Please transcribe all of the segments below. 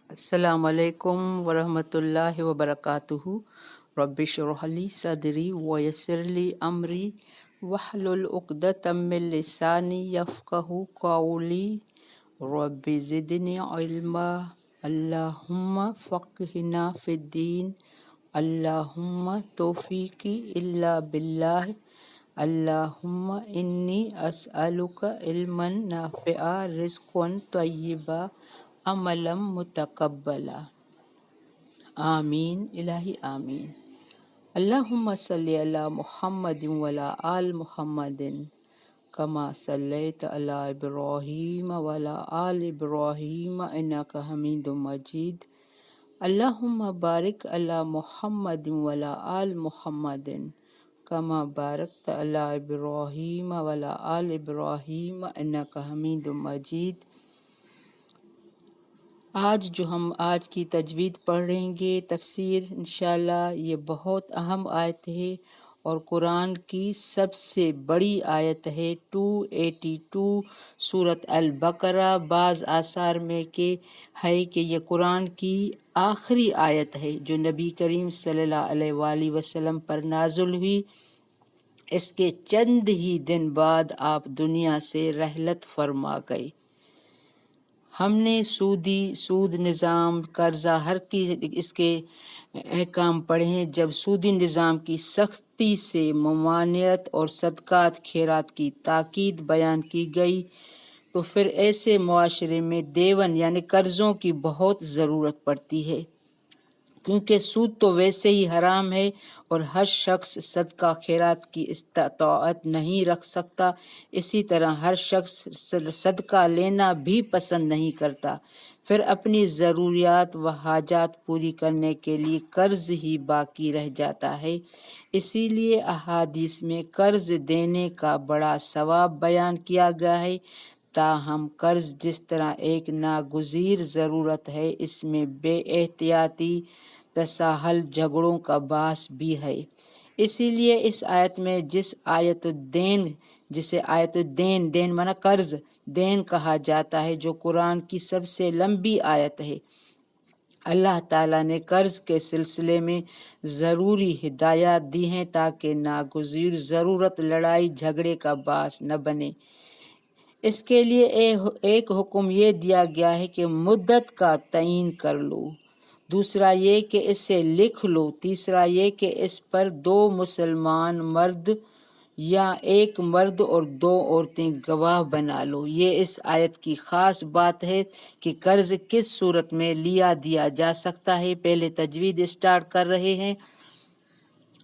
السلام علیکم ورحمۃ اللہ وبرکاتہ۔ رب اشرح لی صدری ویسر لی امری واحلل عقدۃ من لسانی یفقہوا قولی۔ رب زدنی علما، اللہم فقہنا فی الدین، اللہم توفیقی الا باللہ، اللہم انی اسألک علما نافعا، رزقا طیبا، عملا متقبلا۔ آمین الہی آمین۔ اللہم صلی علی محمد وعلی آل محمد کما صلیت علی ابراہیم وعلی آل ابراہیم انک حمید مجید۔ اللہم بارک علی محمد وعلی آل محمد کما بارکت علی ابراہیم وعلی آل ابراہیم انک حمید مجید۔ ہم آج کی تجوید پڑھیں گے، تفسیر انشاءاللہ۔ یہ بہت اہم آیت ہے اور قرآن کی سب سے بڑی آیت ہے۔ 282 سورۃ البقرہ۔ بعض آثار میں ہے کہ یہ قرآن کی آخری آیت ہے جو نبی کریم صلی اللہ علیہ وآلہ وسلم پر نازل ہوئی۔ اس کے چند ہی دن بعد آپ دنیا سے رحلت فرما گئے۔ ہم نے سود نظام، قرضہ ہر کی اس کے احکام پڑھے ہیں۔ جب سودی نظام کی سختی سے ممانعت اور صدقات خیرات کی تاکید بیان کی گئی تو پھر ایسے معاشرے میں دیون یعنی قرضوں کی بہت ضرورت پڑتی ہے، کیونکہ سود تو ویسے ہی حرام ہے اور ہر شخص صدقہ خیرات کی استطاعت نہیں رکھ سکتا۔ اسی طرح ہر شخص صدقہ لینا بھی پسند نہیں کرتا، پھر اپنی ضروریات و حاجات پوری کرنے کے لیے قرض ہی باقی رہ جاتا ہے۔ اسی لیے احادیث میں قرض دینے کا بڑا ثواب بیان کیا گیا ہے۔ تاہم قرض جس طرح ایک ناگزیر ضرورت ہے، اس میں بے احتیاطی تساہل جھگڑوں کا باعث بھی ہے۔ اسی لیے اس آیت میں جسے آیت الدین، دین مانا قرض، دین کہا جاتا ہے، جو قرآن کی سب سے لمبی آیت ہے۔ اللہ تعالیٰ نے قرض کے سلسلے میں ضروری ہدایات دی ہیں تاکہ ناگزیر ضرورت لڑائی جھگڑے کا باعث نہ بنے۔ اس کے لیے ایک حکم یہ دیا گیا ہے کہ مدت کا تعین کر لو، دوسرا یہ کہ اسے لکھ لو، تیسرا یہ کہ اس پر 2 مسلمان مرد یا ایک مرد اور 2 عورتیں گواہ بنا لو۔ یہ اس آیت کی خاص بات ہے کہ قرض کس صورت میں دیا جا سکتا ہے۔ پہلے تجوید اسٹارٹ کر رہے ہیں۔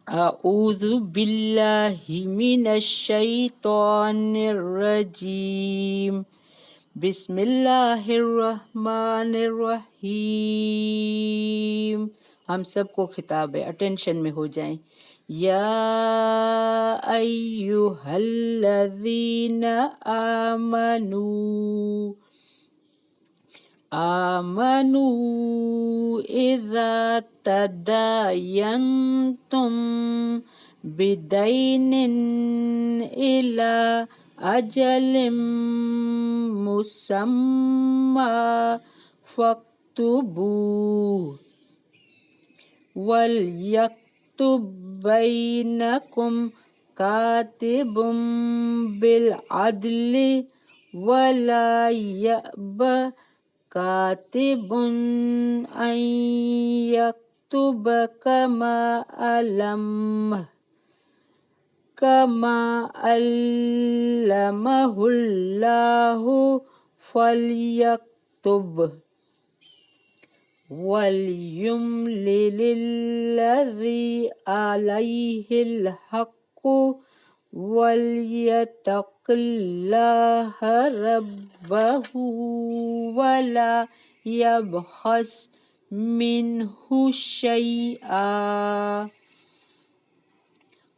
اعوذ باللہ من الشیطان الرجیم، بسم اللہ الرحمن الرحیم۔ ہم سب کو خطاب ہے، اٹینشن میں ہو جائیں۔ یا ایہا الذین آمنوا اذا تداینتم بدین الی اجل مسمی فاکتبوہ ولیکتب بینکم کاتب بالعدل ولا یأب کاتب ان یکتب کما علمہ اللہ فلیکتب ولیملل الذی علیہ الحق ولیتق اللہ ربہ ولا یبخس منہ شیئا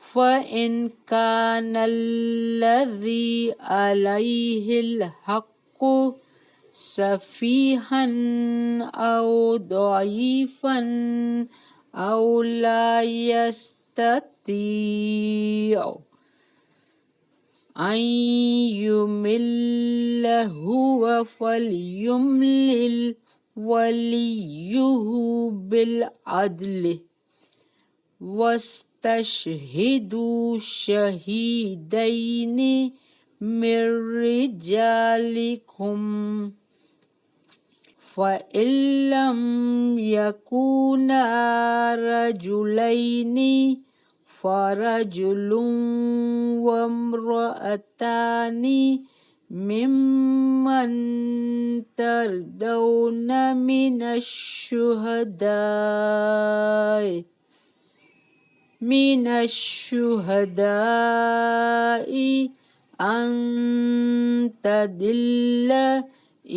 فإن كان الذي عليه الحق سفيها أو ضعيفا أو لا يستطيع أن يمل هو فليملل وَلِيُّهُ بِالْعَدْلِ وَاسْتَشْهِدُوا شَهِيدَيْنِ مِنْ رِجَالِكُمْ فَإِنْ لَمْ يَكُونَا رَجُلَيْنِ فَرَجُلٌ وَامْرَأَتَانِ ممن ترضون من الشهداء أن تضل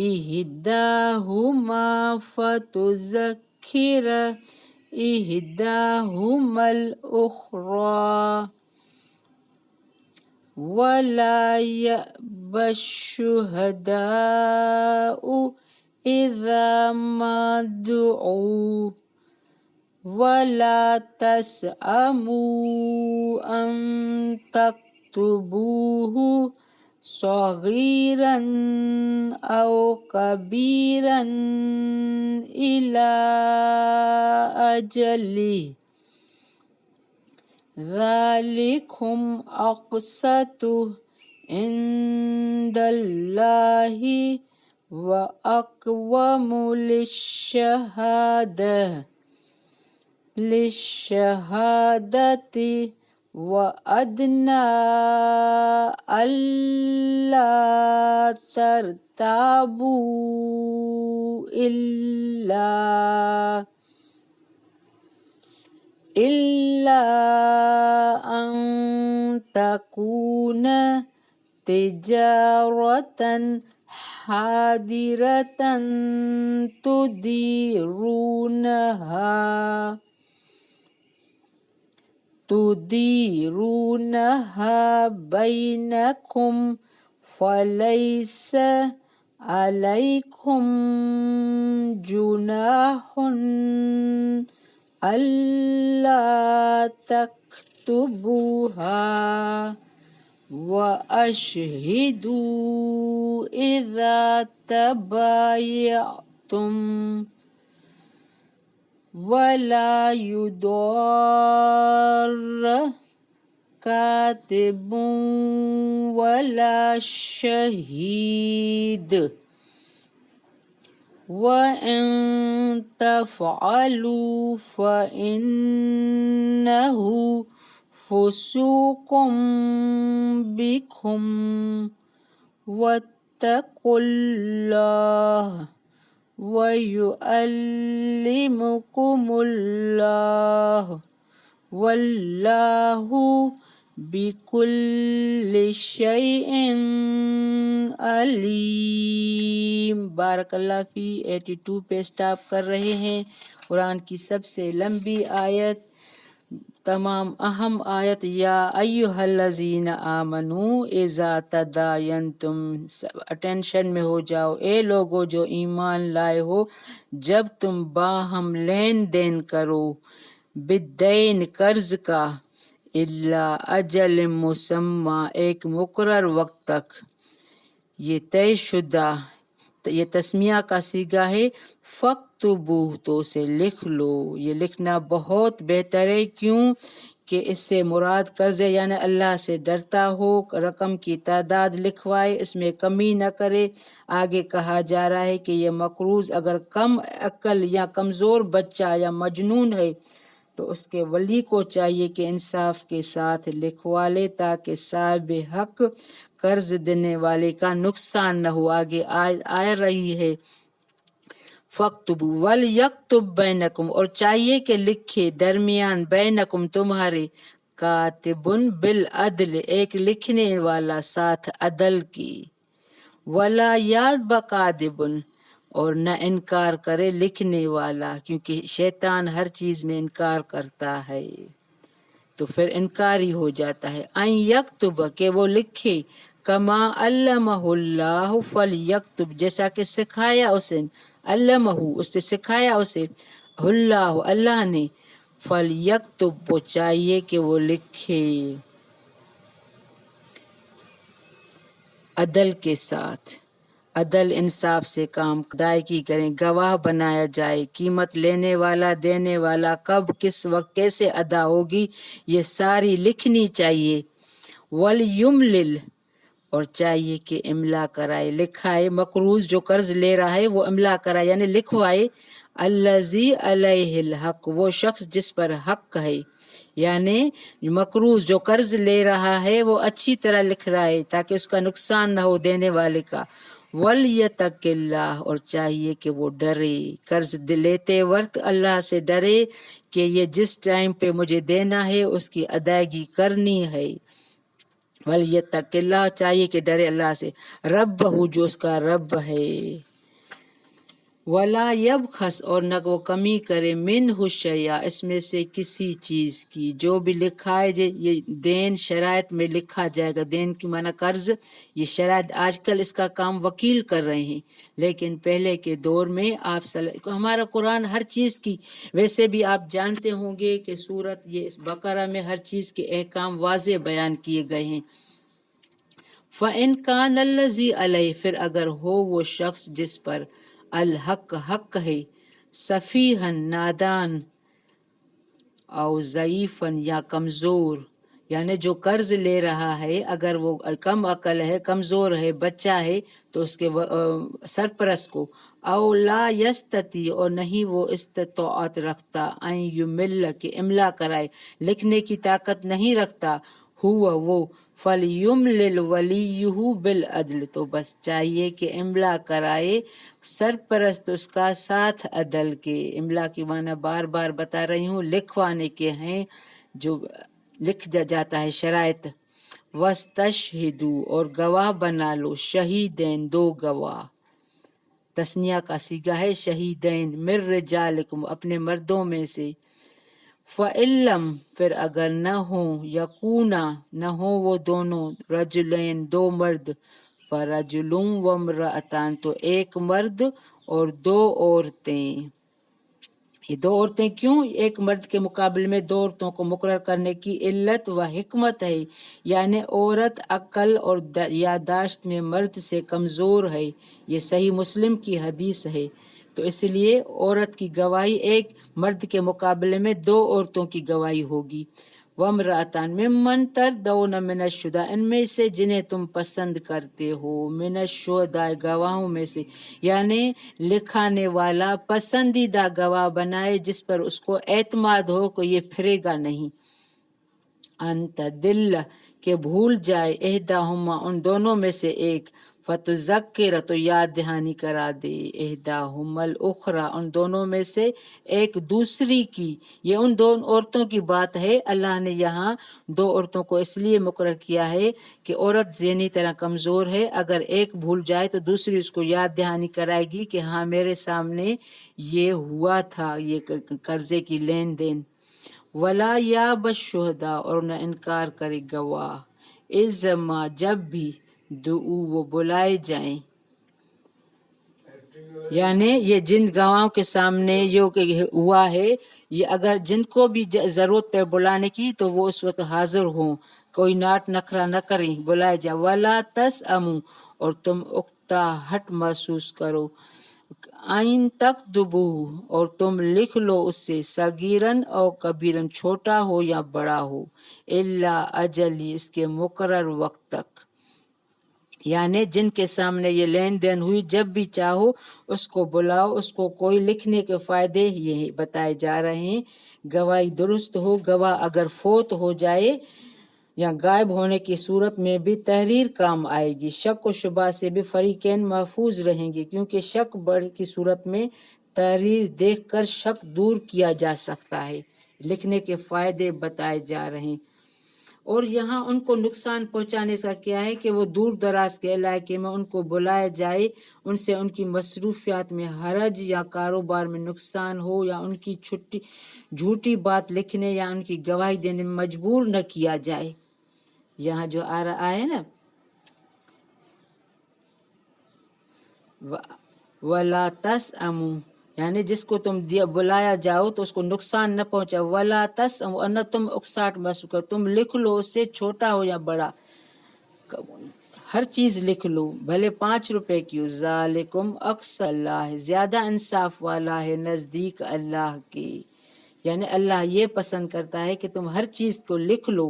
إحداهما فتذكر إحداهما الأخرى ولا يأبى الشهداء إذا ما دعوا ولا تسأموا أن تكتبوه صغيرا أو كبيرا إلى أجله ذلكم أقسط عند الله وأقوم للشهادة وأدنى ألا ترتابوا إلا أن تكون تجارة حاضرة تديرونها بينكم فليس عليكم جناح ألا تكتبوها وأشهدوا إذا تبايعتم ولا يضار كاتب ولا شهيد وإن تفعلوا فإنه فسوق بكم واتقوا الله ويعلمكم الله والله بكل شيء علیم۔ بارک اللہ فی 82 پہ سٹاپ کر رہے ہیں۔ قرآن کی سب سے لمبی آیت، تمام اہم آیت، یا ایھا الذین آمنو اذا تداینتم، اٹینشن میں ہو جاؤ اے لوگو جو ایمان لائے ہو، جب تم باہم لین دین کرو، بالدین قرض کا، الا اجل مسمی ایک مقرر وقت تک، یہ طے شدہ، یہ تسمیہ کا صیغہ ہے، فاکتبوہ تو اسے لکھ لو۔ یہ لکھنا بہت بہتر ہے، کیوں کہ اس سے مراد قرض یعنی اللہ سے ڈرتا ہو، رقم کی تعداد لکھوائے، اس میں کمی نہ کرے۔ آگے کہا جا رہا ہے کہ یہ مقروض اگر کم عقل یا کمزور بچہ یا مجنون ہے تو اس کے ولی کو چاہیے کہ انصاف کے ساتھ لکھوا لے تاکہ صاحب حق قرض دینے والے کا نقصان نہ ہو۔ آگے آ رہی ہے فَاكْتُبُوا وَلْيَكْتُبْ بَيْنَكُمْ، اور چاہیے کہ لکھے درمیان، بینکم تمہارے، کاتبٌ بالعدل ایک لکھنے والا ساتھ عدل کی، وَلَا يَأْبَ كَاتِبٌ اور نہ انکار کرے لکھنے والا، کیونکہ شیطان ہر چیز میں انکار کرتا ہے تو پھر انکاری ہو جاتا ہے۔ ان یکتب کہ وہ لکھے، کما علمہ اللہ فلیکتب جیسا کہ سکھایا اسے، علمہ اس نے سکھایا اسے، اللہ اللہ نے، فلیکتب وہ چاہیے کہ وہ لکھے عدل کے ساتھ۔ عدل انصاف سے کام ادائیگی کریں، گواہ بنایا جائے، قیمت لینے والا دینے والا کب کس وقت کیسے ادا ہوگی یہ ساری لکھنی چاہیے۔ وَلْيُمْلِلْ اور چاہیے کہ املا کرائے، لکھائے، مقروض جو قرض لے رہا ہے وہ املا کرائے یعنی لکھوائے، الذی علیہ الحق وہ شخص جس پر حق ہے، یعنی مقروض جو قرض لے رہا ہے وہ اچھی طرح لکھ رہا ہے تاکہ اس کا نقصان نہ ہو دینے والے کا۔ وَلْيَتَّقِ اللَّهَ اور چاہیے کہ وہ ڈرے، قرض لیتے وقت اللہ سے ڈرے کہ یہ جس ٹائم پہ مجھے دینا ہے اس کی ادائیگی کرنی ہے۔ وَلْيَتَّقِ اللَّهَ چاہیے کہ ڈرے اللہ سے، رَبَّهُ جو اس کا رب ہے۔ وَلَا يَبْخَسْ اور نہ وہ کمی کرے، مِنْهُ شَيْئًا اس میں سے کسی چیز کی، جو بھی لکھا ہے یہ دین شرائط میں لکھا جائے گا، دین کی معنی قرض، یہ شرائط آج کل اس کا کام وکیل کر رہے ہیں، لیکن پہلے کے دور میں ہمارا قرآن ہر چیز کی، ویسے بھی آپ جانتے ہوں گے کہ سورت یہ اس بقرہ میں ہر چیز کے احکام واضح بیان کیے گئے ہیں۔ فَإِنْ كَانَ الَّذِي عَلَيْهِ پھر اگر ہو وہ شخص جس پر الحق حق ہے، سفیہن نادان، او ضعیفن یا کمزور، یعنی جو قرض لے رہا ہے اگر وہ کم عقل ہے، کمزور ہے، بچہ ہے تو اس کے سرپرست کو، او لا یستطیع اور نہیں وہ استطاعت رکھتا، ان یمل کہ املا کرائے، لکھنے کی طاقت نہیں رکھتا، ہوا وہ، فَلْيُمْلِلْ وَلِيُّهُ بِالْعَدْلِ تو بس چاہیے کہ املا کرائے سرپرست اس کا ساتھ عدل کے۔ املا کی معنی بار بار بتا رہی ہوں، لکھوانے کے ہیں جو لکھ جاتا ہے شرائط۔ وَاسْتَشْهِدُوا اور گواہ بنا لو، شہیدین دو گواہ، تثنیہ کا صیغہ ہے شہیدین، مِن رجالکم اپنے مردوں میں سے، فَإِلَّمْ پھر اگر نہ ہوں، یکونا نہ ہوں وہ دونوں، رجلین دو مرد، فَرَجُلٌ وَامْرَأَتان تو ایک مرد اور دو عورتیں۔ یہ دو عورتیں کیوں؟ ایک مرد کے مقابلے میں دو عورتوں کو مقرر کرنے کی علت و حکمت ہے، یعنی عورت عقل اور یادداشت میں مرد سے کمزور ہے، یہ صحیح مسلم کی حدیث ہے، تو اس لیے عورت کی گواہی ایک مرد کے مقابلے میں دو عورتوں کی گواہی ہوگی۔ وَامْرَأَتان مِمَّنْ تَرْضَوْنَ مِنَ الشُّهَدَاءِ ان میں سے جنہیں تم پسند کرتے ہو، من الشہداء گواہوں میں سے، یعنی لکھانے والا پسندیدہ گواہ بنائے جس پر اس کو اعتماد ہو کہ یہ پھرے گا نہیں۔ ان تدل کہ بھول جائے، احداہما ان دونوں میں سے ایک، فتذکر تو یاد دہانی کرا دے، احداہما الاخری ان دونوں میں سے ایک دوسری کی۔ یہ ان دو عورتوں کی بات ہے، اللہ نے یہاں دو عورتوں کو اس لیے مقرر کیا ہے کہ عورت ذہنی طرح کمزور ہے، اگر ایک بھول جائے تو دوسری اس کو یاد دہانی کرائے گی کہ ہاں میرے سامنے یہ ہوا تھا، یہ قرضے کی لین دین۔ ولا یاب الشہداء اور نہ انکار کرے گواہ، اذ ما جب بھی دعو وہ بلائے جائیں، یعنی یہ جن گواہوں کے سامنے جو کہ ہوا ہے، یہ اگر جن کو بھی ضرورت پہ بلانے کی تو وہ اس وقت حاضر ہوں، کوئی ناٹ نخرا نہ کریں، بلائے جائیں۔ ولا تسأموا اور تم اکتاہٹ محسوس کرو، آئین تکتبوہ اور تم لکھ لو اس سے، صغیرن او کبیرن چھوٹا ہو یا بڑا ہو، الا اجلی اس کے مقرر وقت تک، یعنی جن کے سامنے یہ لین دین ہوئی جب بھی چاہو اس کو بلاؤ، اس کو کوئی لکھنے کے فائدے یہ بتائے جا رہے ہیں۔ گواہی درست ہو، گواہ اگر فوت ہو جائے یا غائب ہونے کی صورت میں بھی تحریر کام آئے گی، شک و شبہ سے بھی فریقین محفوظ رہیں گے، کیونکہ شک بڑھ کی صورت میں تحریر دیکھ کر شک دور کیا جا سکتا ہے، لکھنے کے فائدے بتائے جا رہے ہیں۔ اور یہاں ان کو نقصان پہنچانے کا کیا ہے کہ وہ دور دراز کے علاقے میں ان کو بلایا جائے، ان سے ان کی مصروفیات میں حرج یا کاروبار میں نقصان ہو، یا ان کی جھوٹی بات لکھنے یا ان کی گواہی دینے میں مجبور نہ کیا جائے۔ یہاں جو آ رہا ہے نا، وَلَا تَسْأَمُوا یعنی جس کو تم بلایا جاؤ تو اس کو نقصان نہ پہنچا، وَلَا تَسْأَمُوا اور نہ تم اکساٹ محسوس کرو، تم لکھ لو اس سے چھوٹا ہو یا بڑا۔ ہر چیز لکھ لو، بھلے 5 روپے کی ہو۔ ذالکم اقسط اللہ ہے، زیادہ انصاف والا ہے نزدیک اللہ کے، یعنی اللہ یہ پسند کرتا ہے کہ تم ہر چیز کو لکھ لو۔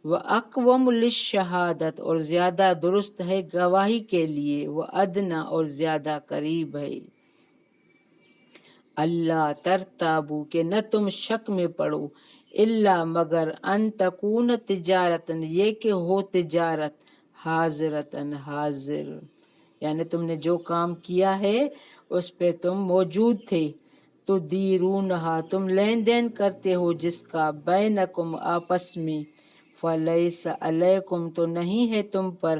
وَأَقْوَمُ لِلشَّهَادَةِ، اور زیادہ درست ہے گواہی کے لیے، وَأَدْنَىٰ، اور زیادہ قریب ہے۔ اللہ ترتابو، کہ نہ تم شک میں پڑو، اللہ مگر ان تکون تجارتاً، یہ کہ ہو تجارت، حاضرتاً حاضر، یعنی تم نے جو کام کیا ہے اس پہ تم موجود تھے۔ تو دیرونہا، تم لین دین کرتے ہو جس کا، بینکم، آپس میں، فلیس علیکم، تو نہیں ہے تم پر،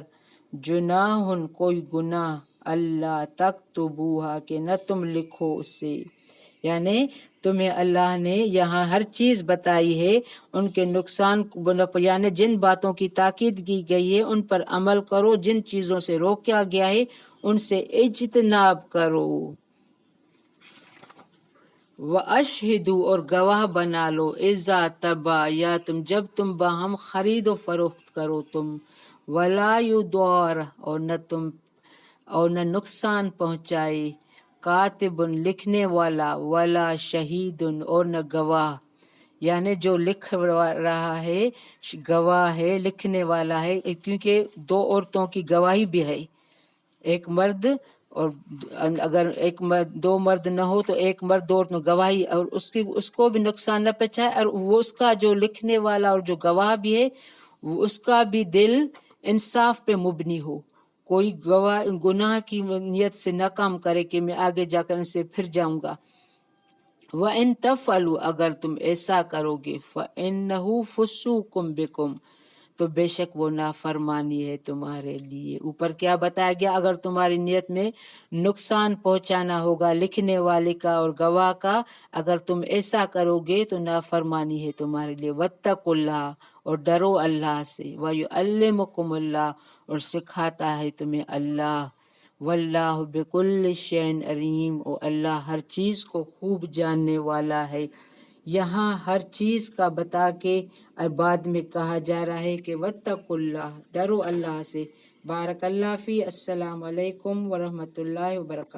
جناح، کوئی گناہ، اللہ تکتبوہا، کہ نہ تم لکھو اسے، یعنی تمہیں اللہ نے یہاں ہر چیز بتائی ہے، ان کے نقصان، یعنی جن باتوں کی تاکید کی گئی ہے ان پر عمل کرو، جن چیزوں سے روکا گیا ہے ان سے اجتناب کرو۔ وَأَشْهِدُوا، اور گواہ بنا لو، اِذَا تَبَایَعْتُمْ، جب تم باہم خرید و فروخت کرو تم، وَلَا يُضَارَ، اور نہ نقصان پہنچائے، کاتب، لکھنے والا، ولا شہید، اور نہ گواہ، یعنی جو لکھ رہا ہے گواہ ہے، لکھنے والا ہے، کیونکہ 2 عورتوں کی گواہی بھی ہے، ایک مرد، اور اگر 2 مرد نہ ہو تو ایک مرد 2 عورتوں گواہی، اور اس کو بھی نقصان نہ پہنچائے، اور وہ اس کا جو لکھنے والا اور جو گواہ بھی ہے وہ اس کا بھی دل انصاف پہ مبنی ہو، کوئی گناہ کی نیت سے نہ کام کرے کہ میں آگے جا کر ان سے پھر جاؤں گا۔ وَإِن تَفْعَلُوا، اگر تم ایسا کرو گے، فَإِنَّهُ فُسُوقٌ بِكُمْ، تو بے شک وہ نافرمانی ہے تمہارے لیے۔ اوپر کیا بتایا گیا، اگر تمہاری نیت میں نقصان پہنچانا ہوگا لکھنے والے کا اور گواہ کا، اگر تم ایسا کرو گے تو نافرمانی ہے تمہارے لیے۔ وَاتَّقُوا اللَّهَ، اور ڈرو اللہ سے، وَيُعَلِّمُكُمُ اللَّهُ، اور سکھاتا ہے تمہیں اللہ۔ واللہ بکل شیء علیم، اور اللہ ہر چیز کو خوب جاننے والا ہے۔ یہاں ہر چیز کا بتا کے اور بعد میں کہا جا رہا ہے کہ واتقوا اللہ، ڈرو اللہ سے۔ بارک اللہ فی، السلام علیکم ورحمۃ اللہ وبرکاتہ۔